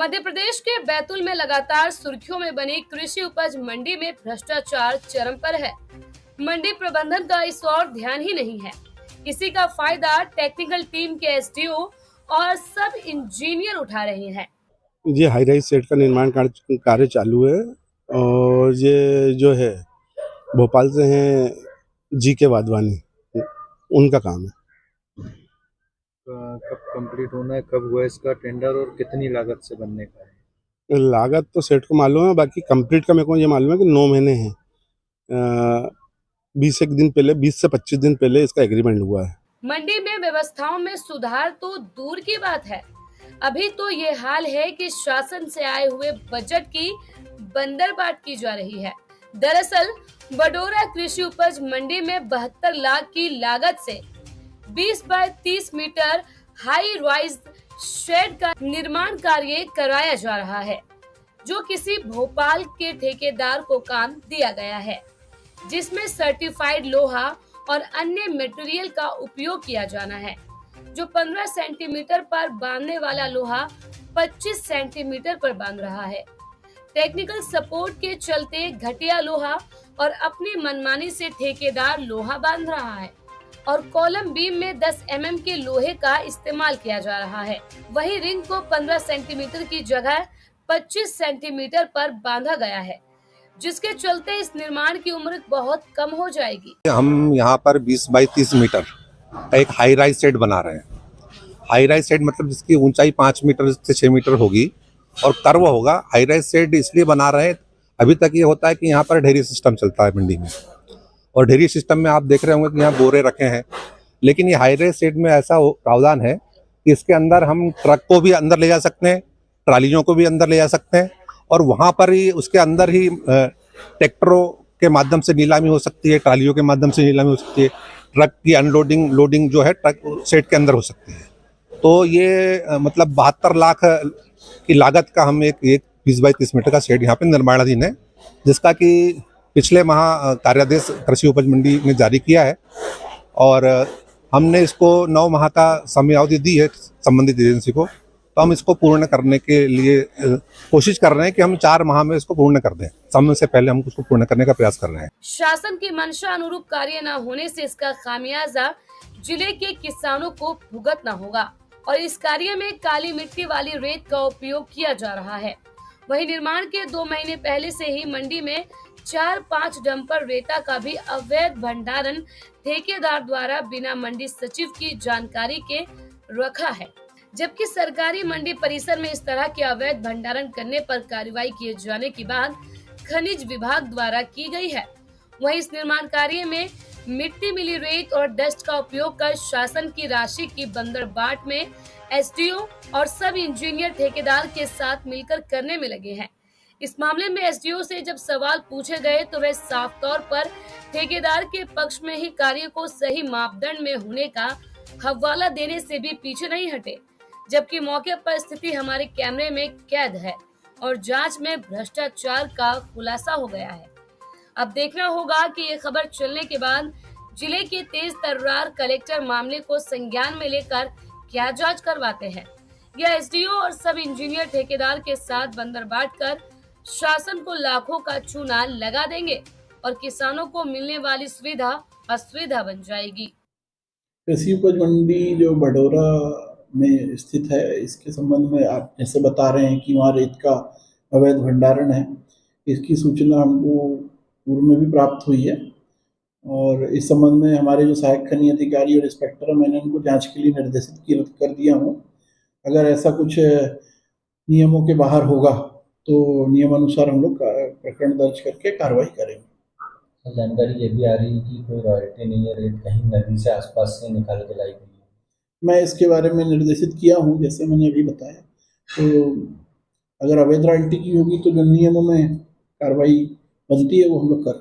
मध्य प्रदेश के बैतूल में लगातार सुर्खियों में बनी कृषि उपज मंडी में भ्रष्टाचार चरम पर है। मंडी प्रबंधन का इस ओर ध्यान ही नहीं है। इसी का फायदा टेक्निकल टीम के एसडीओ और सब इंजीनियर उठा रहे हैं। ये हाई राइज सेट का निर्माण कार्य चालू है और ये जो है भोपाल से हैं जी के वाधवानी, उनका काम है। कब कंप्लीट होना है, कब हुआ इसका टेंडर और कितनी लागत से बनने का है? लागत तो सेट को मालूम है, बाकी कंप्लीट का मेरे को ये मालूम है कि 9 महीने हैं। 20 दिन पहले, 20 से 25 दिन पहले इसका एग्रीमेंट हुआ है। मंडी में व्यवस्थाओं में सुधार तो दूर की बात है, अभी तो ये हाल है कि शासन से आए हुए बजट की बंदरबाट की जा रही है। दरअसल बडोरा कृषि उपज मंडी में 72 लाख की लागत से 20 by 30 metre high rise shed का निर्माण कार्य कराया जा रहा है, जो किसी भोपाल के ठेकेदार को काम दिया गया है, जिसमें सर्टिफाइड लोहा और अन्य मटेरियल का उपयोग किया जाना है। जो 15 सेंटीमीटर पर बांधने वाला लोहा 25 सेंटीमीटर पर बांध रहा है। टेक्निकल सपोर्ट के चलते घटिया लोहा और अपनी मनमानी से ठेकेदार लोहा बांध रहा है और कॉलम बीम में 10 mm के लोहे का इस्तेमाल किया जा रहा है। वहीं रिंग को 15 सेंटीमीटर की जगह 25 सेंटीमीटर पर बांधा गया है, जिसके चलते इस निर्माण की उम्र बहुत कम हो जाएगी। हम यहाँ पर 20 बाई 30 मीटर का एक हाई राइज शेड बना रहे हैं। हाई राइज शेड मतलब जिसकी ऊंचाई 5 मीटर से 6 मीटर होगी और कर्व होगा। हाई राइज शेड इसलिए बना रहे हैं, अभी तक ये होता है कि यहाँ पर ढेरी सिस्टम चलता है मंडी में, और ढेरी सिस्टम में आप देख रहे होंगे कि यहाँ बोरे रखे हैं, लेकिन ये हाई राइज शेड में ऐसा प्रावधान है कि इसके अंदर हम ट्रक को भी अंदर ले जा सकते हैं, ट्रालियों को भी अंदर ले जा सकते हैं, और वहाँ पर ही उसके अंदर ही ट्रैक्टरों के माध्यम से नीलामी हो सकती है, ट्रालियों के माध्यम से नीलामी हो सकती है, ट्रक की अनलोडिंग लोडिंग जो है ट्रक शेड के अंदर हो सकती है। तो ये मतलब 72 लाख की लागत का हम एक 20 बाई 30 मीटर का शेड यहाँ पे निर्माणाधीन है, जिसका कि पिछले माह कार्यादेश कृषि उपज मंडी ने जारी किया है और हमने इसको 9 माह का समयावधि दी है संबंधित एजेंसी को। तो हम इसको पूर्ण करने के लिए कोशिश कर रहे हैं कि हम 4 माह में इसको पूर्ण कर दें। समय से पहले हम उसको पूर्ण करने का प्रयास कर रहे हैं। शासन की मंशा अनुरूप कार्य न होने से इसका खामियाजा जिले के किसानों को भुगतना होगा और इस कार्य में काली मिट्टी वाली रेत का उपयोग किया जा रहा है। वहीं निर्माण के 2 महीने पहले से ही मंडी में 4-5 डंपर रेता का भी अवैध भंडारण ठेकेदार द्वारा बिना मंडी सचिव की जानकारी के रखा है, जबकि सरकारी मंडी परिसर में इस तरह के अवैध भंडारण करने पर कार्रवाई किए जाने की बात खनिज विभाग द्वारा की गई है। वहीं इस निर्माण कार्य में मिट्टी मिली रेत और डस्ट का उपयोग कर शासन की राशि की बंदरबाट में एसडीओ और सब इंजीनियर ठेकेदार के साथ मिलकर करने में लगे हैं। इस मामले में एसडीओ से जब सवाल पूछे गए तो वे साफ तौर पर ठेकेदार के पक्ष में ही कार्य को सही मापदंड में होने का हवाला देने से भी पीछे नहीं हटे, जबकि मौके पर स्थिति हमारे कैमरे में कैद है और जांच में भ्रष्टाचार का खुलासा हो गया है। अब देखना होगा कि ये खबर चलने के बाद जिले के तेज तर्रार कलेक्टर मामले को संज्ञान में लेकर क्या जांच करवाते हैं या एसडीओ और सब इंजीनियर ठेकेदार के साथ बंदरबाट कर शासन को लाखों का चूना लगा देंगे और किसानों को मिलने वाली सुविधा असुविधा बन जाएगी। कृषि उपज मंडी जो बडोरा में स्थित है, इसके संबंध में आप जैसे बता रहे हैं कि वहाँ रेत का अवैध भंडारण है, इसकी सूचना हमको पूर्व में भी प्राप्त हुई है और इस संबंध में हमारे जो सहायक खनिज अधिकारी और इंस्पेक्टर हैं, मैंने उनको जांच के लिए निर्देशित कर दिया हूँ। अगर ऐसा कुछ नियमों के बाहर होगा तो नियमानुसार हम लोग प्रकरण दर्ज करके कार्रवाई करेंगे। जानकारी ये भी आ रही है कि कोई रॉयल्टी नहीं है, रेत कहीं नदी से आसपास से निकाल के लाई गई है। मैं इसके बारे में निर्देशित किया हूँ, जैसे मैंने अभी बताया। तो अगर अवैध रॉयल्टी की होगी तो जो नियमों में कार्रवाई बनती है वो हम लोग कर